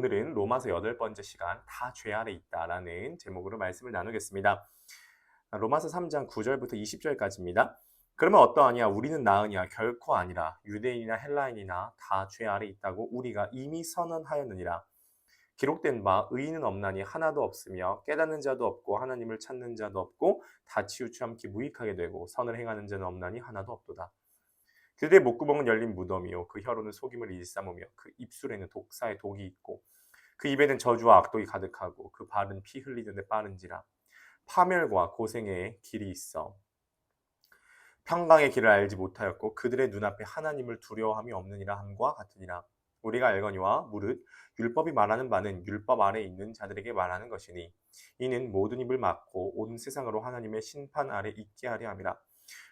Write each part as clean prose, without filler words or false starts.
오늘은 로마서 8번째 시간 다 죄 아래 있다라는 제목으로 말씀을 나누겠습니다. 로마서 3장 9절부터 20절까지입니다. 그러면 어떠하냐? 우리는 나으냐? 결코 아니라 유대인이나 헬라인이나 다 죄 아래 있다고 우리가 이미 선언하였느니라. 기록된 바 의인은 없나니 하나도 없으며 깨닫는 자도 없고 하나님을 찾는 자도 없고 다 치우치함기 무익하게 되고 선을 행하는 자는 없나니 하나도 없도다. 그들의 목구멍은 열린 무덤이요 그 혀로는 속임을 일삼으며 그 입술에는 독사의 독이 있고 그 입에는 저주와 악독이 가득하고 그 발은 피 흘리는데 빠른지라. 파멸과 고생의 길이 있어 평강의 길을 알지 못하였고 그들의 눈앞에 하나님을 두려워함이 없느니라 함과 같으니라. 우리가 알거니와 무릇 율법이 말하는 바는 율법 아래 있는 자들에게 말하는 것이니 이는 모든 입을 막고 온 세상으로 하나님의 심판 아래 있게 하려 함이라.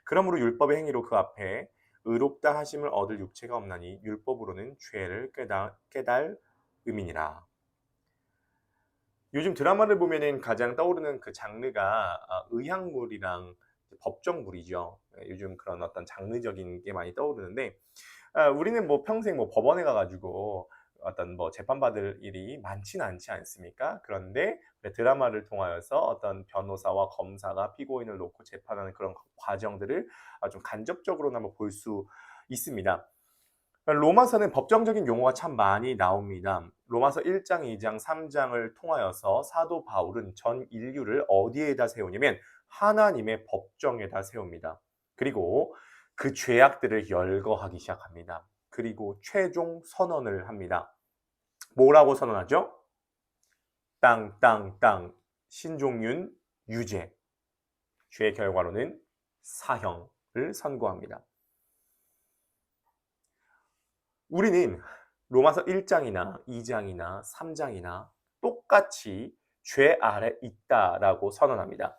그러므로 율법의 행위로 그 앞에 의롭다 하심을 얻을 육체가 없나니 율법으로는 죄를 깨달음이니라. 요즘 드라마를 보면은 가장 떠오르는 그 장르가 의학물이랑 법정물이죠. 요즘 그런 어떤 장르적인 게 많이 떠오르는데 우리는 뭐 평생 뭐 법원에 가가지고 어떤 뭐 재판받을 일이 많지는 않지 않습니까? 그런데 드라마를 통하여서 어떤 변호사와 검사가 피고인을 놓고 재판하는 그런 과정들을 좀 간접적으로나마 볼 수 있습니다. 로마서는 법정적인 용어가 참 많이 나옵니다. 로마서 1장, 2장, 3장을 통하여서 사도 바울은 전 인류를 어디에다 세우냐면 하나님의 법정에다 세웁니다. 그리고 그 죄악들을 열거하기 시작합니다. 그리고 최종 선언을 합니다. 뭐라고 선언하죠? 땅, 신종윤 유죄. 죄의 결과로는 사형을 선고합니다. 우리는 로마서 1장이나 2장이나 3장이나 똑같이 죄 아래 있다라고 선언합니다.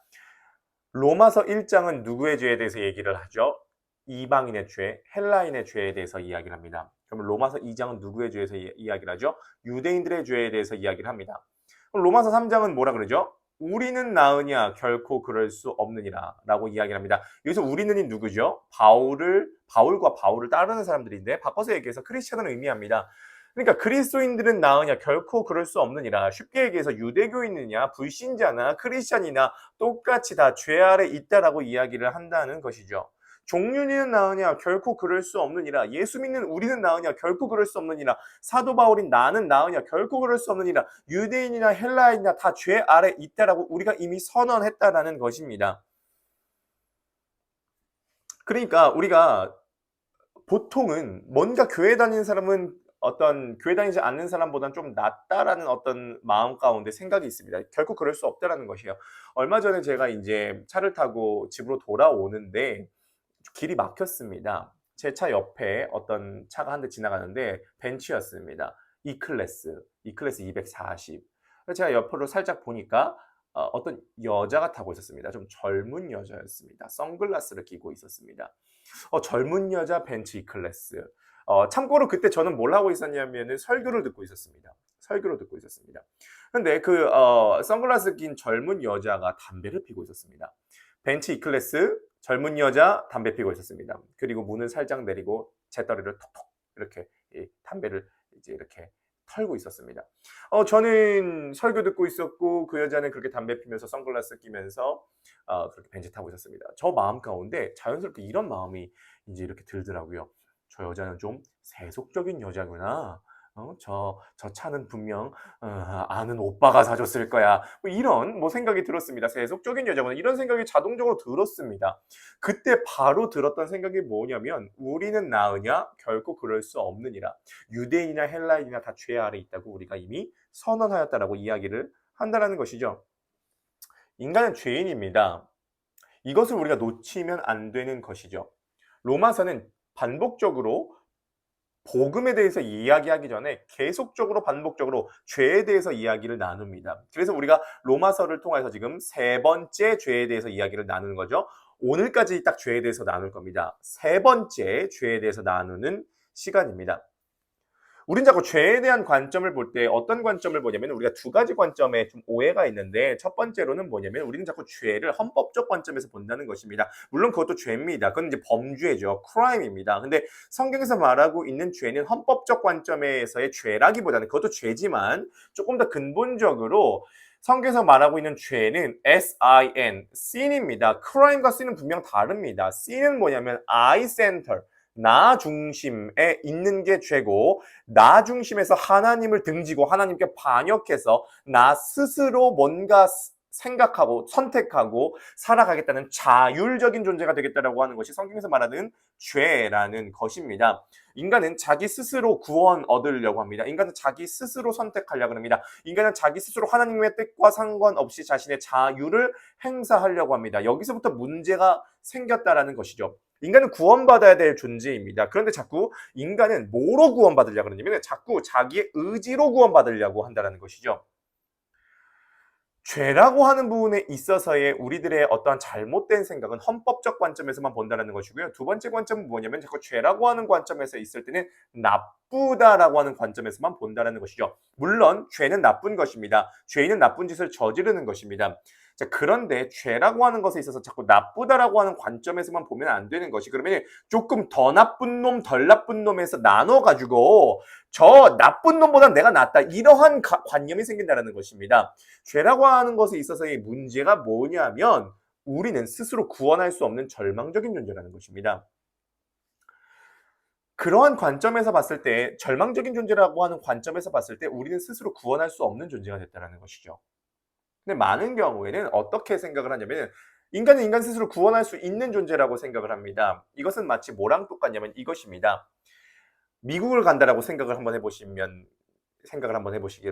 로마서 1장은 누구의 죄에 대해서 얘기를 하죠? 이방인의 죄, 헬라인의 죄에 대해서 이야기를 합니다. 그러면 로마서 2장은 누구의 죄에서 이야기를 하죠? 유대인들의 죄에 대해서 이야기를 합니다. 그럼 로마서 3장은 뭐라 그러죠? 우리는 나으냐 결코 그럴 수 없느니라 라고 이야기를 합니다. 여기서 우리는이 누구죠? 바울과 바울을 따르는 사람들인데 바꿔서 얘기해서 크리스천을 의미합니다. 그러니까 그리스도인들은 나으냐 결코 그럴 수 없느니라. 쉽게 얘기해서 유대교인이냐 불신자나 크리스천이나 똑같이 다 죄 아래 있다라고 이야기를 한다는 것이죠. 종륜이는 나으냐 결코 그럴 수 없느니라. 예수 믿는 우리는 나으냐 결코 그럴 수 없느니라. 사도 바울인 나는 나으냐 결코 그럴 수 없느니라. 유대인이나 헬라인이나 다 죄 아래 있다라고 우리가 이미 선언했다라는 것입니다. 그러니까 우리가 보통은 뭔가 교회 다니는 사람은 어떤 교회 다니지 않는 사람보다는 좀 낫다라는 어떤 마음 가운데 생각이 있습니다. 결코 그럴 수 없다라는 것이에요. 얼마 전에 제가 이제 차를 타고 집으로 돌아오는데 길이 막혔습니다. 제 차 옆에 어떤 차가 한 대 지나가는데 벤츠였습니다. E클래스 240. 제가 옆으로 살짝 보니까 어떤 여자가 타고 있었습니다. 좀 젊은 여자였습니다. 선글라스를 끼고 있었습니다. 젊은 여자 벤츠 E클래스. 참고로 그때 저는 뭘 하고 있었냐면은 설교를 듣고 있었습니다. 근데 그 선글라스 낀 젊은 여자가 담배를 피고 있었습니다. 벤츠 E클래스 젊은 여자 담배 피고 있었습니다. 그리고 문을 살짝 내리고 재떨이를 톡톡 이렇게 담배를 이제 이렇게 털고 있었습니다. 저는 설교 듣고 있었고 그 여자는 그렇게 담배 피면서 선글라스 끼면서 그렇게 벤츠 타고 있었습니다. 저 마음 가운데 자연스럽게 이런 마음이 이제 이렇게 들더라고요. 저 여자는 좀 세속적인 여자구나. 저 차는 분명 아는 오빠가 사줬을 거야. 뭐 이런 생각이 들었습니다. 세속적인 여자구나. 이런 생각이 자동적으로 들었습니다. 그때 바로 들었던 생각이 뭐냐면 우리는 나으냐? 결코 그럴 수 없느니라. 유대인이나 헬라인이나 다 죄 아래 있다고 우리가 이미 선언하였다라고 이야기를 한다는 것이죠. 인간은 죄인입니다. 이것을 우리가 놓치면 안 되는 것이죠. 로마서는 반복적으로 복음에 대해서 이야기하기 전에 계속적으로 반복적으로 죄에 대해서 이야기를 나눕니다. 그래서 우리가 로마서를 통해서 지금 세 번째 죄에 대해서 이야기를 나누는 거죠. 오늘까지 딱 죄에 대해서 나눌 겁니다. 세 번째 죄에 대해서 나누는 시간입니다. 우린 자꾸 죄에 대한 관점을 볼 때 어떤 관점을 보냐면 우리가 두 가지 관점에 좀 오해가 있는데 첫 번째로는 뭐냐면 우리는 자꾸 죄를 헌법적 관점에서 본다는 것입니다. 물론 그것도 죄입니다. 그건 이제 범죄죠. 크라임입니다. 근데 성경에서 말하고 있는 죄는 헌법적 관점에서의 죄라기보다는 그것도 죄지만 조금 더 근본적으로 성경에서 말하고 있는 죄는 S-I-N, sin입니다. crime과 sin은 분명 다릅니다. sin은 뭐냐면 I-center, 나 중심에 있는 게 죄고 나 중심에서 하나님을 등지고 하나님께 반역해서 나 스스로 뭔가 생각하고 선택하고 살아가겠다는 자율적인 존재가 되겠다라고 하는 것이 성경에서 말하는 죄라는 것입니다. 인간은 자기 스스로 구원 얻으려고 합니다. 인간은 자기 스스로 선택하려고 합니다. 인간은 자기 스스로 하나님의 뜻과 상관없이 자신의 자유를 행사하려고 합니다. 여기서부터 문제가 생겼다라는 것이죠. 인간은 구원받아야 될 존재입니다. 그런데 자꾸 인간은 뭐로 구원받으려고 그러냐면 자꾸 자기의 의지로 구원받으려고 한다는 것이죠. 죄라고 하는 부분에 있어서의 우리들의 어떠한 잘못된 생각은 헌법적 관점에서만 본다는 것이고요. 두 번째 관점은 뭐냐면 자꾸 죄라고 하는 관점에서 있을 때는 나쁘다라고 하는 관점에서만 본다는 것이죠. 물론 죄는 나쁜 것입니다. 죄인은 나쁜 짓을 저지르는 것입니다. 자, 그런데 죄라고 하는 것에 있어서 자꾸 나쁘다라고 하는 관점에서만 보면 안 되는 것이 그러면 조금 더 나쁜 놈, 덜 나쁜 놈에서 나눠가지고 저 나쁜 놈보다 내가 낫다 이러한 관념이 생긴다는 것입니다. 죄라고 하는 것에 있어서의 문제가 뭐냐면 우리는 스스로 구원할 수 없는 절망적인 존재라는 것입니다. 그러한 관점에서 봤을 때 절망적인 존재라고 하는 관점에서 봤을 때 우리는 스스로 구원할 수 없는 존재가 됐다는 것이죠. 근데 많은 경우에는 어떻게 생각을 하냐면 인간은 인간 스스로 구원할 수 있는 존재라고 생각을 합니다. 이것은 마치 뭐랑 똑같냐면 이것입니다. 미국을 간다라고 생각을 한번 해보시길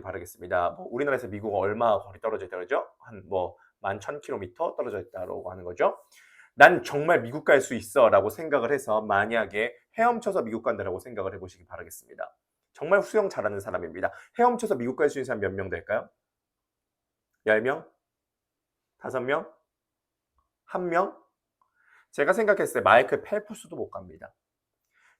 바라겠습니다. 우리나라에서 미국은 얼마 거리 떨어져 있다 그러죠? 한 11,000km 떨어져 있다고 하는 거죠. 난 정말 미국 갈 수 있어 라고 생각을 해서 만약에 헤엄쳐서 미국 간다라고 생각을 해보시기 바라겠습니다. 정말 수영 잘하는 사람입니다. 헤엄쳐서 미국 갈 수 있는 사람 몇 명 될까요? 10명? 5명? 1명? 제가 생각했을 때 마이클 펠프스도 못 갑니다.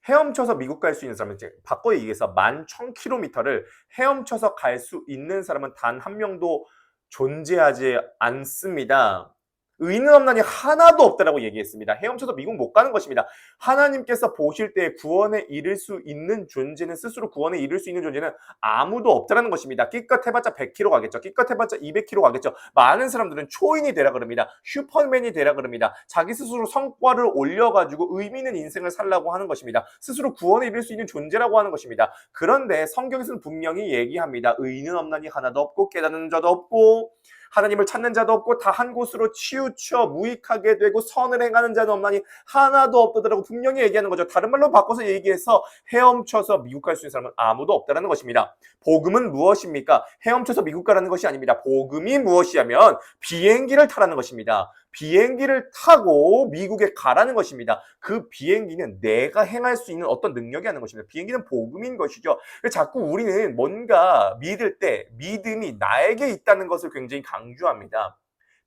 헤엄쳐서 미국 갈 수 있는 사람은 이제 바꿔 얘기해서 11,000km를 헤엄쳐서 갈 수 있는 사람은 단 한 명도 존재하지 않습니다. 의는 없나니 하나도 없다라고 얘기했습니다. 헤엄쳐서 미국 못 가는 것입니다. 하나님께서 보실 때 구원에 이를 수 있는 존재는 스스로 구원에 이를 수 있는 존재는 아무도 없다라는 것입니다. 끼껏 해봤자 100km 가겠죠. 끼껏 해봤자 200km 가겠죠. 많은 사람들은 초인이 되라 그럽니다. 슈퍼맨이 되라 그럽니다. 자기 스스로 성과를 올려가지고 의미 있는 인생을 살라고 하는 것입니다. 스스로 구원에 이를 수 있는 존재라고 하는 것입니다. 그런데 성경에서는 분명히 얘기합니다. 의는 없나니 하나도 없고 깨닫는 자도 없고 하나님을 찾는 자도 없고 다 한 곳으로 치우쳐 무익하게 되고 선을 행하는 자도 없나니 하나도 없다라고 분명히 얘기하는 거죠. 다른 말로 바꿔서 얘기해서 헤엄쳐서 미국 갈 수 있는 사람은 아무도 없다라는 것입니다. 복음은 무엇입니까? 헤엄쳐서 미국 가라는 것이 아닙니다. 복음이 무엇이냐면 비행기를 타라는 것입니다. 비행기를 타고 미국에 가라는 것입니다. 그 비행기는 내가 행할 수 있는 어떤 능력이 하는 것입니다. 비행기는 복음인 것이죠. 자꾸 우리는 뭔가 믿을 때 믿음이 나에게 있다는 것을 굉장히 강조합니다.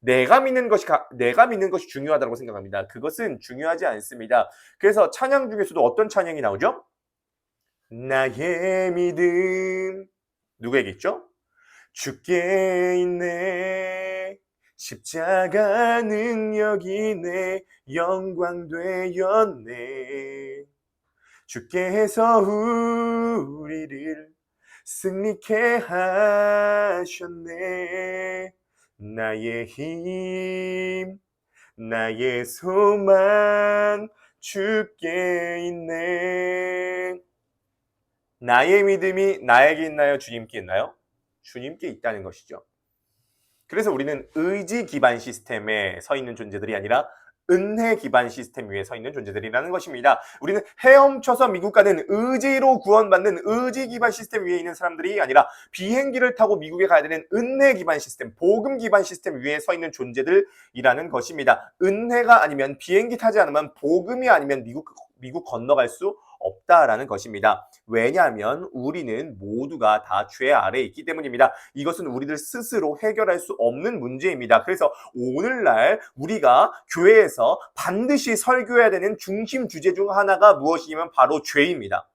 내가 믿는 것이 중요하다고 생각합니다. 그것은 중요하지 않습니다. 그래서 찬양 중에서도 어떤 찬양이 나오죠? 나의 믿음 누구에게 있죠? 주께 있네. 십자가 능력이 내 영광 되었네. 주께서 우리를 승리케 하셨네. 나의 힘, 나의 소망 주께 있네. 나의 믿음이 나에게 있나요? 주님께 있나요? 주님께 있다는 것이죠. 그래서 우리는 의지 기반 시스템에 서 있는 존재들이 아니라 은혜 기반 시스템 위에 서 있는 존재들이라는 것입니다. 우리는 헤엄쳐서 미국 가는 의지로 구원받는 의지 기반 시스템 위에 있는 사람들이 아니라 비행기를 타고 미국에 가야 되는 은혜 기반 시스템, 복음 기반 시스템 위에 서 있는 존재들이라는 것입니다. 은혜가 아니면 비행기 타지 않으면 복음이 아니면 미국 건너갈 수 없다라는 것입니다. 왜냐하면 우리는 모두가 다 죄 아래에 있기 때문입니다. 이것은 우리들 스스로 해결할 수 없는 문제입니다. 그래서 오늘날 우리가 교회에서 반드시 설교해야 되는 중심 주제 중 하나가 무엇이냐면 바로 죄입니다.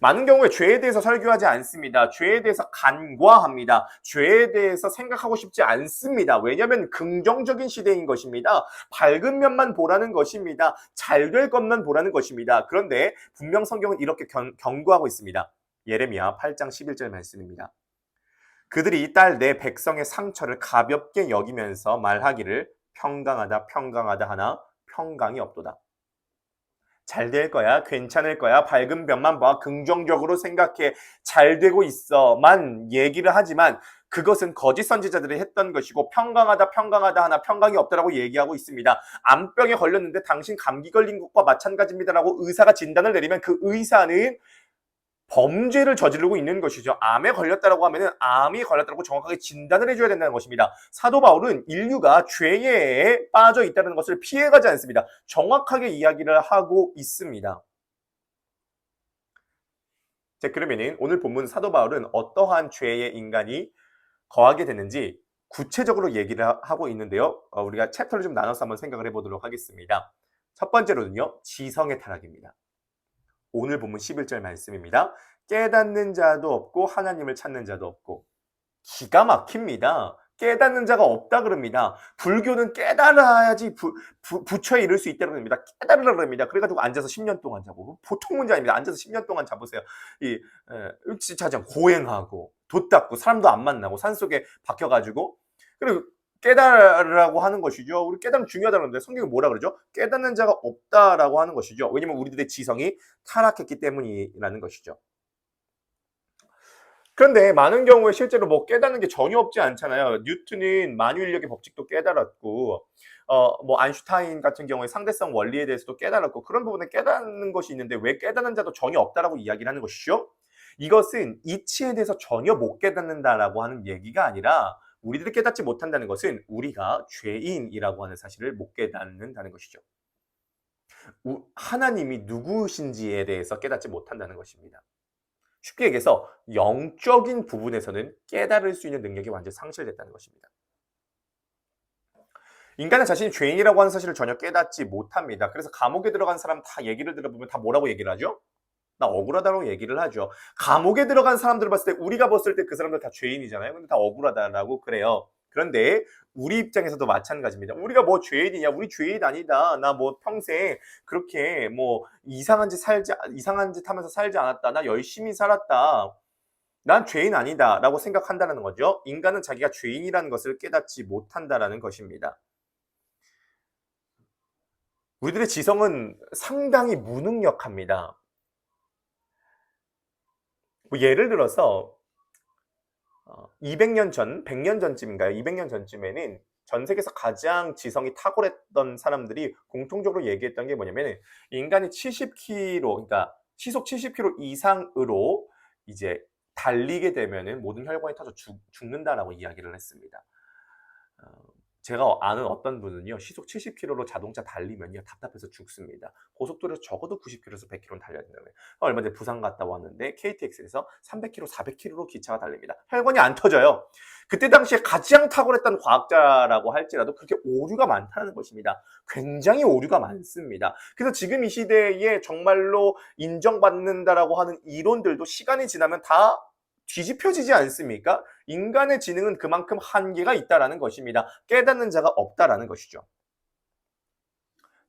많은 경우에 죄에 대해서 설교하지 않습니다. 죄에 대해서 간과합니다. 죄에 대해서 생각하고 싶지 않습니다. 왜냐하면 긍정적인 시대인 것입니다. 밝은 면만 보라는 것입니다. 잘 될 것만 보라는 것입니다. 그런데 분명 성경은 이렇게 경고하고 있습니다. 예레미야 8장 11절 말씀입니다. 그들이 딸 내 백성의 상처를 가볍게 여기면서 말하기를 평강하다 평강하다 하나 평강이 없도다. 잘 될 거야, 괜찮을 거야, 밝은 면만 봐, 긍정적으로 생각해, 잘 되고 있어만 얘기를 하지만 그것은 거짓 선지자들이 했던 것이고 평강하다 평강하다 하나 평강이 없다라고 얘기하고 있습니다. 암병에 걸렸는데 당신 감기 걸린 것과 마찬가지입니다라고 의사가 진단을 내리면 그 의사는 범죄를 저지르고 있는 것이죠. 암에 걸렸다라고 하면은 암이 걸렸다고 정확하게 진단을 해줘야 된다는 것입니다. 사도 바울은 인류가 죄에 빠져 있다는 것을 피해가지 않습니다. 정확하게 이야기를 하고 있습니다. 자, 그러면은 오늘 본문 사도 바울은 어떠한 죄의 인간이 거하게 되는지 구체적으로 얘기를 하고 있는데요. 우리가 챕터를 좀 나눠서 한번 생각을 해보도록 하겠습니다. 첫 번째로는요, 지성의 타락입니다. 오늘 본문 11절 말씀입니다. 깨닫는 자도 없고 하나님을 찾는 자도 없고. 기가 막힙니다. 깨닫는 자가 없다 그럽니다. 불교는 깨달아야지 부처에 이를 수 있다고 합니다. 깨달으라 그럽니다. 그래가지고 앉아서 10년 동안 자고. 보통 문제 아닙니다. 앉아서 10년 동안 자보세요. 자장 고행하고 돛 닦고 사람도 안 만나고 산속에 박혀가지고 그리고 깨달으라고 하는 것이죠. 우리 깨달음 중요하다고 하는데 성경이 뭐라 그러죠? 깨닫는 자가 없다라고 하는 것이죠. 왜냐면 우리들의 지성이 타락했기 때문이라는 것이죠. 그런데 많은 경우에 실제로 뭐 깨닫는 게 전혀 없지 않잖아요. 뉴턴은 만유인력의 법칙도 깨달았고, 뭐 아인슈타인 같은 경우에 상대성 원리에 대해서도 깨달았고 그런 부분에 깨닫는 것이 있는데 왜 깨닫는 자도 전혀 없다라고 이야기를 하는 것이죠? 이것은 이치에 대해서 전혀 못 깨닫는다라고 하는 얘기가 아니라 우리들이 깨닫지 못한다는 것은 우리가 죄인이라고 하는 사실을 못 깨닫는다는 것이죠. 하나님이 누구신지에 대해서 깨닫지 못한다는 것입니다. 쉽게 얘기해서 영적인 부분에서는 깨달을 수 있는 능력이 완전히 상실됐다는 것입니다. 인간은 자신이 죄인이라고 하는 사실을 전혀 깨닫지 못합니다. 그래서 감옥에 들어간 사람 다 얘기를 들어보면 다 뭐라고 얘기를 하죠? 나 억울하다고 얘기를 하죠. 감옥에 들어간 사람들을 봤을 때 우리가 봤을 때 그 사람들 다 죄인이잖아요. 근데 다 억울하다라고 그래요. 그런데 우리 입장에서도 마찬가지입니다. 우리가 뭐 죄인이냐? 우리 죄인 아니다. 나 뭐 평생 그렇게 뭐 이상한 짓 하면서 살지 않았다. 나 열심히 살았다. 난 죄인 아니다라고 생각한다는 거죠. 인간은 자기가 죄인이라는 것을 깨닫지 못한다라는 것입니다. 우리들의 지성은 상당히 무능력합니다. 뭐 예를 들어서 200년 전, 100년 전쯤인가요? 200년 전쯤에는 전 세계에서 가장 지성이 탁월했던 사람들이 공통적으로 얘기했던 게 뭐냐면 인간이 70km, 그러니까 시속 70km 이상으로 이제 달리게 되면은 모든 혈관이 터져 죽는다라고 이야기를 했습니다. 제가 아는 어떤 분은요, 시속 70km로 자동차 달리면요, 답답해서 죽습니다. 고속도로에서 적어도 90km에서 100km는 달려야 된다고 해요. 얼마 전에 부산 갔다 왔는데, KTX에서 300km, 400km로 기차가 달립니다. 혈관이 안 터져요. 그때 당시에 가장 탁월했던 과학자라고 할지라도 그렇게 오류가 많다는 것입니다. 굉장히 오류가 많습니다. 그래서 지금 이 시대에 정말로 인정받는다라고 하는 이론들도 시간이 지나면 다 뒤집혀지지 않습니까? 인간의 지능은 그만큼 한계가 있다라는 것입니다. 깨닫는 자가 없다라는 것이죠.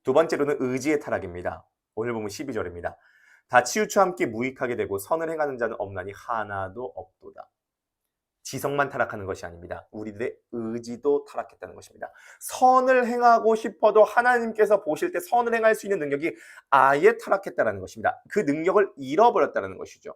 두 번째로는 의지의 타락입니다. 오늘 보면 12절입니다. 다 치우쳐 함께 무익하게 되고 선을 행하는 자는 없나니 하나도 없도다. 지성만 타락하는 것이 아닙니다. 우리들의 의지도 타락했다는 것입니다. 선을 행하고 싶어도 하나님께서 보실 때 선을 행할 수 있는 능력이 아예 타락했다는 것입니다. 그 능력을 잃어버렸다는 것이죠.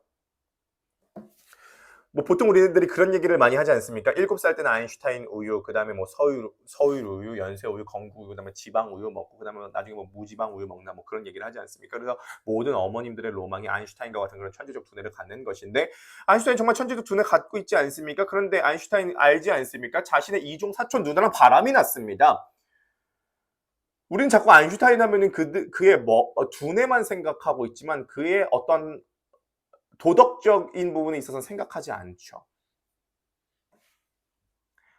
뭐 보통 우리들이 그런 얘기를 많이 하지 않습니까? 7살 때는 아인슈타인 우유, 그 다음에 뭐 서울 우유, 연세 우유, 건구 우유, 그 다음에 지방 우유 먹고, 그 다음에 나중에 뭐 무지방 우유 먹나 뭐 그런 얘기를 하지 않습니까? 그래서 모든 어머님들의 로망이 아인슈타인과 같은 그런 천재적 두뇌를 갖는 것인데, 아인슈타인 정말 천재적 두뇌 갖고 있지 않습니까? 그런데 아인슈타인 알지 않습니까? 자신의 이종 사촌 누나랑 바람이 났습니다. 우리는 자꾸 아인슈타인 하면은 그의 두뇌만 생각하고 있지만 그의 어떤 도덕적인 부분에 있어서 생각하지 않죠.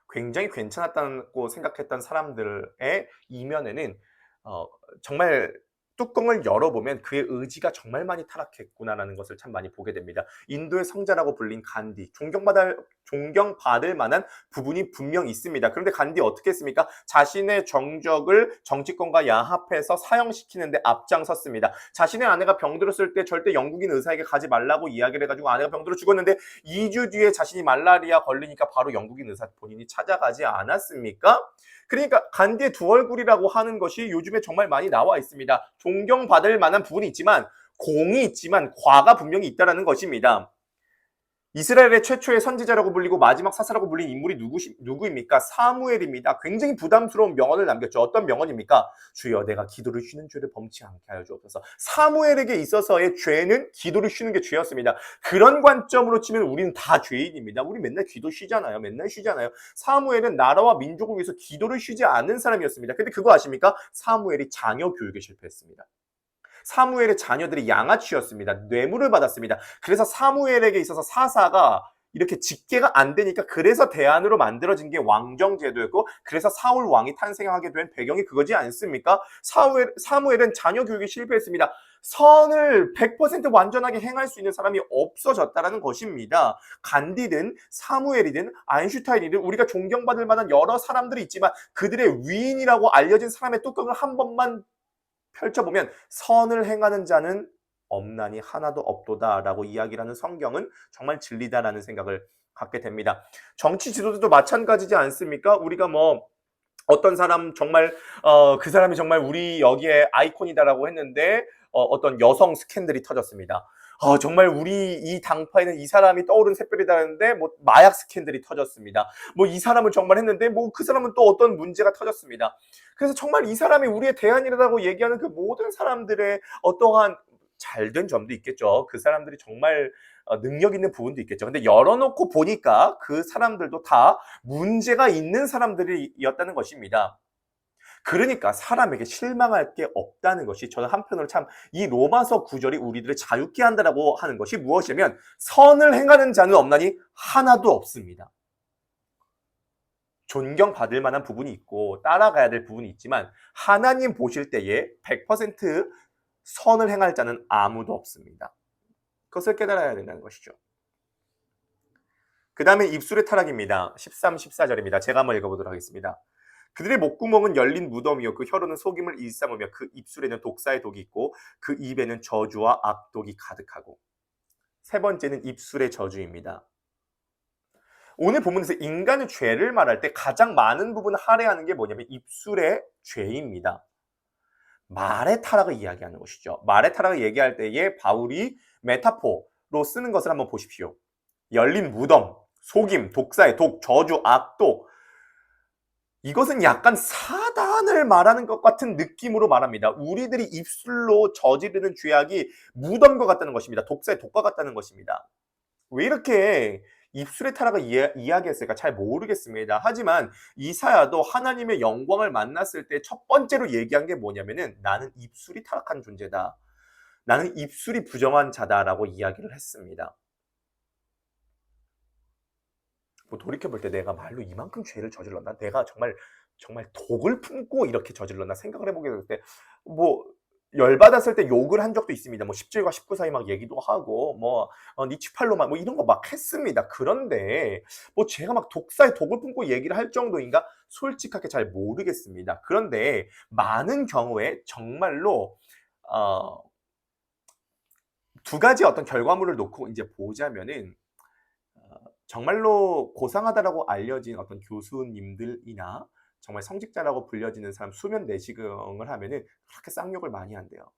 굉장히 괜찮았다고 생각했던 사람들의 이면에는 정말 뚜껑을 열어보면 그의 의지가 정말 많이 타락했구나라는 것을 참 많이 보게 됩니다. 인도의 성자라고 불린 간디, 존경받을 만한 부분이 분명 있습니다. 그런데 간디 어떻게 했습니까? 자신의 정적을 정치권과 야합해서 사형시키는데 앞장섰습니다. 자신의 아내가 병들었을 때 절대 영국인 의사에게 가지 말라고 이야기를 해가지고 아내가 병들어 죽었는데 2주 뒤에 자신이 말라리아 걸리니까 바로 영국인 의사 본인이 찾아가지 않았습니까? 그러니까 간디의 두 얼굴이라고 하는 것이 요즘에 정말 많이 나와 있습니다. 존경받을 만한 부분이 있지만 공이 있지만 과가 분명히 있다는 것입니다. 이스라엘의 최초의 선지자라고 불리고 마지막 사사라고 불린 인물이 누구입니까? 사무엘입니다. 굉장히 부담스러운 명언을 남겼죠. 어떤 명언입니까? 주여 내가 기도를 쉬는 죄를 범치 않게 하여 주옵소서. 사무엘에게 있어서의 죄는 기도를 쉬는 게 죄였습니다. 그런 관점으로 치면 우리는 다 죄인입니다. 우리 맨날 기도 쉬잖아요. 맨날 쉬잖아요. 사무엘은 나라와 민족을 위해서 기도를 쉬지 않는 사람이었습니다. 근데 그거 아십니까? 사무엘이 자녀 교육에 실패했습니다. 사무엘의 자녀들이 양아치였습니다. 뇌물을 받았습니다. 그래서 사무엘에게 있어서 사사가 이렇게 직계가 안 되니까 그래서 대안으로 만들어진 게 왕정제도였고 그래서 사울 왕이 탄생하게 된 배경이 그거지 않습니까? 사무엘은 자녀 교육에 실패했습니다. 선을 100% 완전하게 행할 수 있는 사람이 없어졌다는 것입니다. 간디든 사무엘이든 아인슈타인이든 우리가 존경받을 만한 여러 사람들이 있지만 그들의 위인이라고 알려진 사람의 뚜껑을 한 번만 펼쳐보면 선을 행하는 자는 없나니 하나도 없도다라고 이야기를 하는 성경은 정말 진리다라는 생각을 갖게 됩니다. 정치 지도자도 마찬가지지 않습니까? 우리가 뭐 어떤 사람 정말 그 사람이 정말 우리 여기에 아이콘이다라고 했는데 어떤 여성 스캔들이 터졌습니다. 정말 우리 이 당파에는 이 사람이 떠오른 샛별이다는데 뭐 마약 스캔들이 터졌습니다. 뭐 이 사람을 정말 했는데 뭐 그 사람은 또 어떤 문제가 터졌습니다. 그래서 정말 이 사람이 우리의 대안이라고 얘기하는 그 모든 사람들의 어떠한 잘된 점도 있겠죠. 그 사람들이 정말 능력 있는 부분도 있겠죠. 근데 열어놓고 보니까 그 사람들도 다 문제가 있는 사람들이었다는 것입니다. 그러니까 사람에게 실망할 게 없다는 것이 저는 한편으로 참 이 로마서 구절이 우리들을 자유케 한다라고 하는 것이 무엇이냐면 선을 행하는 자는 없나니 하나도 없습니다. 존경받을 만한 부분이 있고 따라가야 될 부분이 있지만 하나님 보실 때에 100% 선을 행할 자는 아무도 없습니다. 그것을 깨달아야 된다는 것이죠. 그 다음에 입술의 타락입니다. 13, 14절입니다. 제가 한번 읽어보도록 하겠습니다. 그들의 목구멍은 열린 무덤이요 그 혀로는 속임을 일삼으며 그 입술에는 독사의 독이 있고 그 입에는 저주와 악독이 가득하고. 세 번째는 입술의 저주입니다. 오늘 본문에서 인간의 죄를 말할 때 가장 많은 부분을 할애하는 게 뭐냐면 입술의 죄입니다. 말의 타락을 이야기하는 것이죠. 말의 타락을 얘기할 때에 바울이 메타포로 쓰는 것을 한번 보십시오. 열린 무덤, 속임, 독사의 독, 저주, 악독. 이것은 약간 사단을 말하는 것 같은 느낌으로 말합니다. 우리들이 입술로 저지르는 죄악이 무덤과 같다는 것입니다. 독사의 독과 같다는 것입니다. 왜 이렇게 입술의 타락을 이야기했을까 잘 모르겠습니다. 하지만 이사야도 하나님의 영광을 만났을 때 첫 번째로 얘기한 게 뭐냐면은 나는 입술이 타락한 존재다. 나는 입술이 부정한 자다라고 이야기를 했습니다. 뭐 돌이켜볼 때 내가 말로 이만큼 죄를 저질렀나? 내가 정말 독을 품고 이렇게 저질렀나? 생각을 해보게 될 때 뭐 열받았을 때 욕을 한 적도 있습니다. 뭐 17과 19 사이 막 얘기도 하고 뭐 니 치팔로만 뭐 이런 거 막 했습니다. 그런데 뭐 제가 막 독사의 독을 품고 얘기를 할 정도인가? 솔직하게 잘 모르겠습니다. 그런데 많은 경우에 정말로 두 가지 어떤 결과물을 놓고 이제 보자면은 정말로 고상하다라고 알려진 어떤 교수님들이나 정말 성직자라고 불려지는 사람 수면 내시경을 하면은 그렇게 쌍욕을 많이 한대요.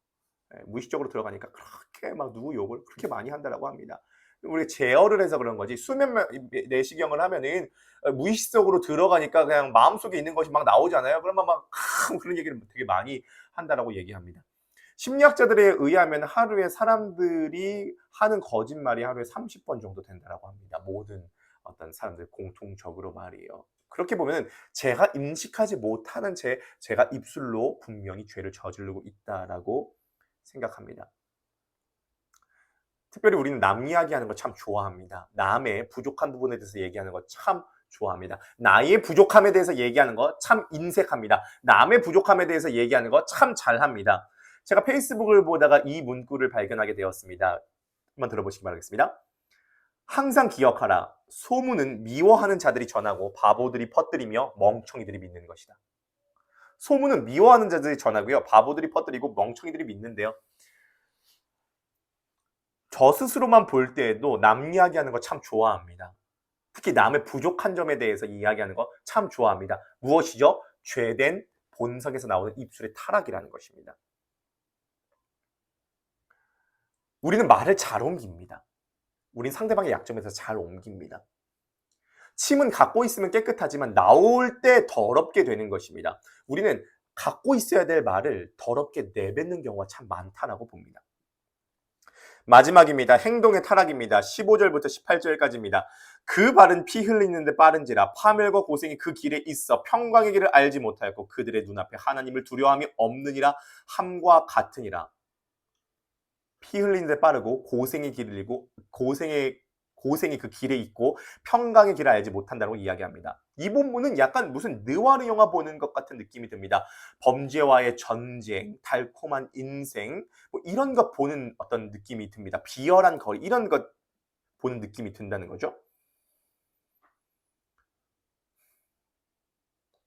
무의식적으로 들어가니까 그렇게 막 누구 욕을 그렇게 많이 한다라고 합니다. 우리 제어를 해서 그런 거지 수면 내시경을 하면은 무의식적으로 들어가니까 그냥 마음속에 있는 것이 막 나오잖아요. 그러면 막 그런 얘기를 되게 많이 한다라고 얘기합니다. 심리학자들에 의하면 하루에 사람들이 하는 거짓말이 하루에 30번 정도 된다라고 합니다. 모든 어떤 사람들 공통적으로 말이에요. 그렇게 보면 제가 인식하지 못하는 제가 입술로 분명히 죄를 저지르고 있다라고 생각합니다. 특별히 우리는 남 이야기하는 거 참 좋아합니다. 남의 부족한 부분에 대해서 얘기하는 거 참 좋아합니다. 나의 부족함에 대해서 얘기하는 거 참 인색합니다. 남의 부족함에 대해서 얘기하는 거 참 잘합니다. 제가 페이스북을 보다가 이 문구를 발견하게 되었습니다. 한번 들어보시기 바라겠습니다. 항상 기억하라. 소문은 미워하는 자들이 전하고 바보들이 퍼뜨리며 멍청이들이 믿는 것이다. 소문은 미워하는 자들이 전하고요. 바보들이 퍼뜨리고 멍청이들이 믿는데요. 저 스스로만 볼 때에도 남 이야기하는 거 참 좋아합니다. 특히 남의 부족한 점에 대해서 이야기하는 거 참 좋아합니다. 무엇이죠? 죄된 본성에서 나오는 입술의 타락이라는 것입니다. 우리는 말을 잘 옮깁니다. 우린 상대방의 약점에서 잘 옮깁니다. 침은 갖고 있으면 깨끗하지만 나올 때 더럽게 되는 것입니다. 우리는 갖고 있어야 될 말을 더럽게 내뱉는 경우가 참 많다라고 봅니다. 마지막입니다. 행동의 타락입니다. 15절부터 18절까지입니다. 그 발은 피 흘리는데 빠른지라 파멸과 고생이 그 길에 있어 평강의 길을 알지 못하였고 그들의 눈앞에 하나님을 두려워함이 없느니라 함과 같으니라. 피 흘리는데 빠르고 고생의 길을 잃고 고생이 그 길에 있고 평강의 길을 알지 못한다고 이야기합니다. 이 본문은 약간 무슨 느와르 영화 보는 것 같은 느낌이 듭니다. 범죄와의 전쟁, 달콤한 인생, 뭐 이런 것 보는 어떤 느낌이 듭니다. 비열한 거리, 이런 것 보는 느낌이 든다는 거죠.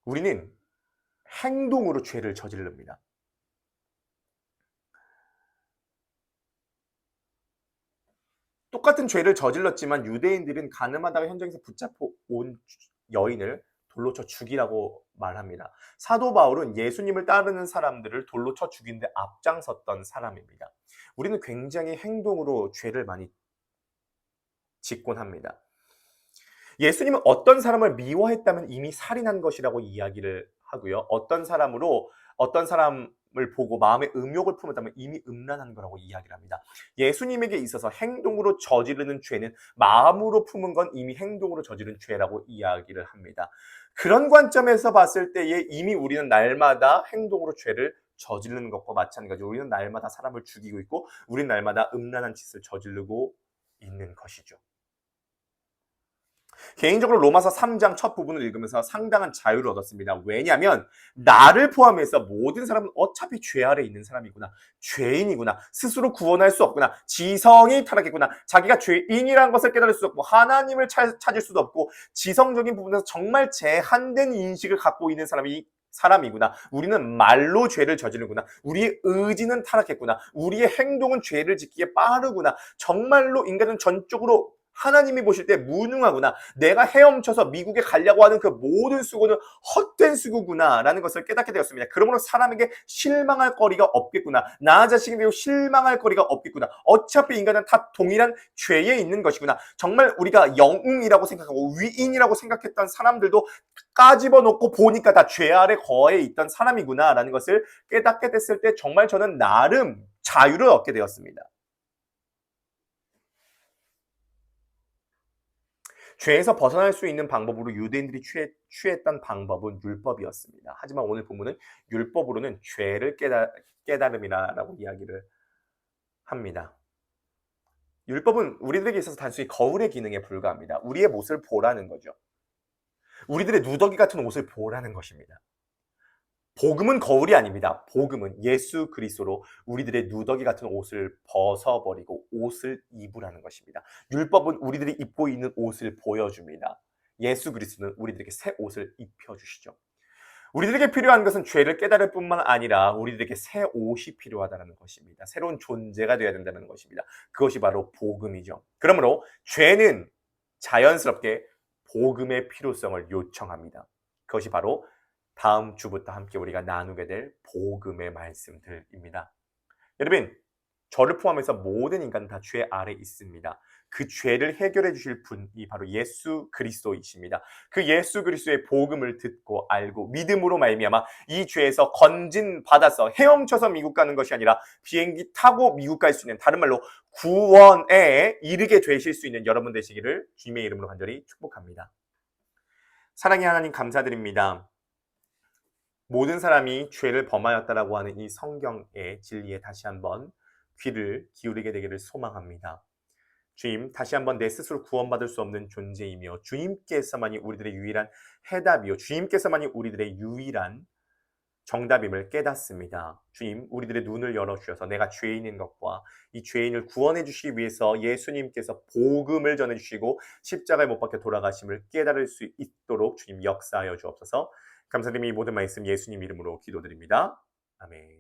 우리는 행동으로 죄를 저지릅니다. 똑같은 죄를 저질렀지만 유대인들은 가늠하다가 현장에서 붙잡고 온 여인을 돌로 쳐 죽이라고 말합니다. 사도 바울은 예수님을 따르는 사람들을 돌로 쳐 죽이는데 앞장섰던 사람입니다. 우리는 굉장히 행동으로 죄를 많이 짓곤 합니다. 예수님은 어떤 사람을 미워했다면 이미 살인한 것이라고 이야기를 하고요. 어떤 사람을 보고 마음에 음욕을 품었다면 이미 음란한 거라고 이야기를 합니다. 예수님에게 있어서 행동으로 저지르는 죄는 마음으로 품은 건 이미 행동으로 저지른 죄라고 이야기를 합니다. 그런 관점에서 봤을 때에 이미 우리는 날마다 행동으로 죄를 저지르는 것과 마찬가지로 우리는 날마다 사람을 죽이고 있고 우리는 날마다 음란한 짓을 저지르고 있는 것이죠. 개인적으로 로마서 3장 첫 부분을 읽으면서 상당한 자유를 얻었습니다. 왜냐하면 나를 포함해서 모든 사람은 어차피 죄 아래 있는 사람이구나. 죄인이구나. 스스로 구원할 수 없구나. 지성이 타락했구나. 자기가 죄인이라는 것을 깨달을 수 없고 하나님을 찾을 수도 없고 지성적인 부분에서 정말 제한된 인식을 갖고 있는 사람이구나. 우리는 말로 죄를 저지르구나. 우리의 의지는 타락했구나. 우리의 행동은 죄를 짓기에 빠르구나. 정말로 인간은 전적으로 하나님이 보실 때 무능하구나. 내가 헤엄쳐서 미국에 가려고 하는 그 모든 수고는 헛된 수고구나 라는 것을 깨닫게 되었습니다. 그러므로 사람에게 실망할 거리가 없겠구나. 나 자신에게 실망할 거리가 없겠구나. 어차피 인간은 다 동일한 죄에 있는 것이구나. 정말 우리가 영웅이라고 생각하고 위인이라고 생각했던 사람들도 까집어놓고 보니까 다 죄 아래 거해 있던 사람이구나 라는 것을 깨닫게 됐을 때 정말 저는 나름 자유를 얻게 되었습니다. 죄에서 벗어날 수 있는 방법으로 유대인들이 취했던 방법은 율법이었습니다. 하지만 오늘 본문은 율법으로는 죄를 깨달음이라고 이야기를 합니다. 율법은 우리들에게 있어서 단순히 거울의 기능에 불과합니다. 우리의 모습을 보라는 거죠. 우리들의 누더기 같은 옷을 보라는 것입니다. 복음은 거울이 아닙니다. 복음은 예수 그리스도로 우리들의 누더기 같은 옷을 벗어버리고 옷을 입으라는 것입니다. 율법은 우리들이 입고 있는 옷을 보여줍니다. 예수 그리스도는 우리들에게 새 옷을 입혀주시죠. 우리들에게 필요한 것은 죄를 깨달을 뿐만 아니라 우리들에게 새 옷이 필요하다는 것입니다. 새로운 존재가 되어야 된다는 것입니다. 그것이 바로 복음이죠. 그러므로 죄는 자연스럽게 복음의 필요성을 요청합니다. 그것이 바로 다음 주부터 함께 우리가 나누게 될 복음의 말씀들입니다. 여러분, 저를 포함해서 모든 인간은 다 죄 아래 있습니다. 그 죄를 해결해 주실 분이 바로 예수 그리스도이십니다. 그 예수 그리스도의 복음을 듣고 알고 믿음으로 말미암아 이 죄에서 건진 받아서 헤엄쳐서 미국 가는 것이 아니라 비행기 타고 미국 갈 수 있는, 다른 말로 구원에 이르게 되실 수 있는 여러분 되시기를 주님의 이름으로 간절히 축복합니다. 사랑의 하나님 감사드립니다. 모든 사람이 죄를 범하였다라고 하는 이 성경의 진리에 다시 한번 귀를 기울이게 되기를 소망합니다. 주님, 다시 한번 내 스스로 구원받을 수 없는 존재이며 주님께서만이 우리들의 유일한 해답이요, 주님께서만이 우리들의 유일한 정답임을 깨닫습니다. 주님, 우리들의 눈을 열어주셔서 내가 죄인인 것과 이 죄인을 구원해 주시기 위해서 예수님께서 복음을 전해주시고 십자가에 못 박혀 돌아가심을 깨달을 수 있도록 주님 역사하여 주옵소서. 감사드리며 이 모든 말씀 예수님 이름으로 기도드립니다. 아멘.